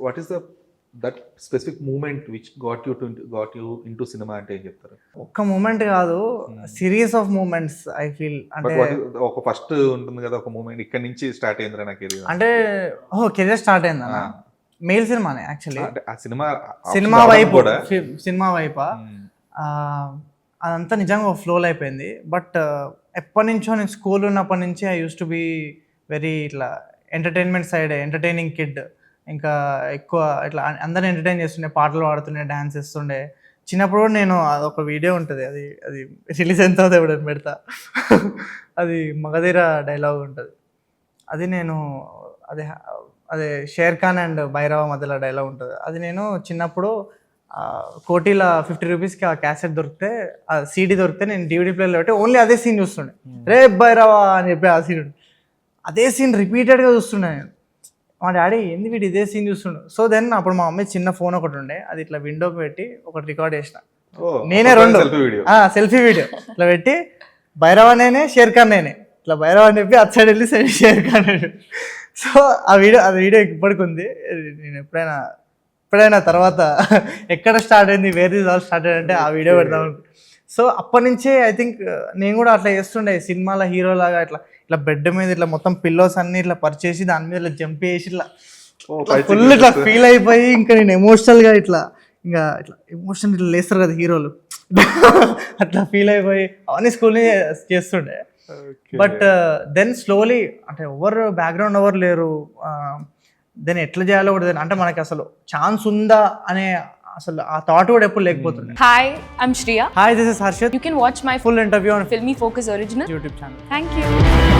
What is that specific moment which got you into cinema అంటే ఏం చెప్తారు? ఒక్క మూమెంట్ కాదు, series of moments I feel. అంటే ఒక ఫస్ట్ ఉంటుంది కదా ఒక మూమెంట్, ఇక్కడ నుంచి స్టార్ట్ అయిందిరా నాకు ఇది అంటే కెరియర్ స్టార్ట్ అయిందన్న మెయిల్ సినిమానే యాక్చువల్లీ. ఆ సినిమా సినిమా వైపు అదంతా నిజంగా ఫ్లోలో అయిపోయింది. బట్ ఎప్పటి నుంచో నేను స్కూల్ ఉన్నప్పటి నుంచి I use to be very ఇట్లా ఎంటర్టైన్మెంట్ సైడ్, ఎంటర్టైనింగ్ కిడ్. ఇంకా ఎక్కువ ఇట్లా అందరిని ఎంటర్టైన్ చేస్తుండే, పాటలు పాడుతుండే, డ్యాన్స్ చేస్తుండే. చిన్నప్పుడు కూడా నేను అదొక వీడియో ఉంటుంది, అది అది రిలీజ్ ఎంత అవుతుంది ఎప్పుడైనా పెడతా. అది మగధీర డైలాగ్ ఉంటుంది, అది నేను అదే షేర్ ఖాన్ అండ్ భైరవ మధ్యలో డైలాగ్ ఉంటుంది. అది నేను చిన్నప్పుడు కోటిలో 50 రూపీస్కి ఆ క్యాసెట్ దొరికితే, ఆ సీడీ దొరికితే నేను DVD ప్లేయర్లో పెట్టి ఓన్లీ అదే సీన్ చూస్తుండే. రే భైరవ అని చెప్పి ఆ సీన్, అదే సీన్ రిపీటెడ్గా చూస్తుండే నేను. మా డాడీ ఏంది వీడు ఇదే సీన్ చూస్తుండు. సో దెన్ అప్పుడు మా మమ్మీ చిన్న ఫోన్ ఒకటి ఉండే, అది ఇట్లా విండోకి పెట్టి ఒకటి రికార్డ్ చేసిన నేనే, 2 సెల్ఫీ వీడియో ఇట్లా పెట్టి భైరవ నేనే, షేర్ ఖాన్ నేనే, ఇట్లా భైరవ అని చెప్పి అటు సైడ్ వెళ్ళి షేర్ ఖాన్. సో ఆ వీడియో ఇప్పటికి ఉంది. నేను ఎప్పుడైనా తర్వాత ఎక్కడ స్టార్ట్ అయింది, వేర్ ఇస్ ఆల్ స్టార్ట్ అంటే ఆ వీడియో పెడదాం. సో అప్పటి నుంచే ఐ థింక్ నేను కూడా అట్లా చేస్తుండే సినిమాల హీరోలాగా. ఇట్లా బెడ్ మీద ఇట్లా మొత్తం పిల్లోస్ అన్ని ఇట్లా పరిచేసి దాని మీద ఇట్లా జంప్ చేసి ఇట్లా ఫుల్ ఇట్లా ఫీల్ అయిపోయి, ఇంకా నేను ఎమోషనల్గా ఇట్లా ఎమోషన్ ఇట్లా లేస్తారు కదా హీరోలు, అట్లా ఫీల్ అయిపోయి అవన్నీ స్కూల్ని చేస్తుండే. బట్ దెన్ స్లోలీ అంటే బ్యాక్గ్రౌండ్ ఎవరు లేరు, దెన్ ఎట్లా చేయాలో కూడా అంటే మనకి అసలు ఛాన్స్ ఉందా అనే అసలు ఆ థాట్ కూడా ఎప్పుడు లేకపోతుంది. Hi, I'm Shriya. Hi, this is Harshit. You can watch my full interview on Filmy Focus original YouTube channel. Thank you.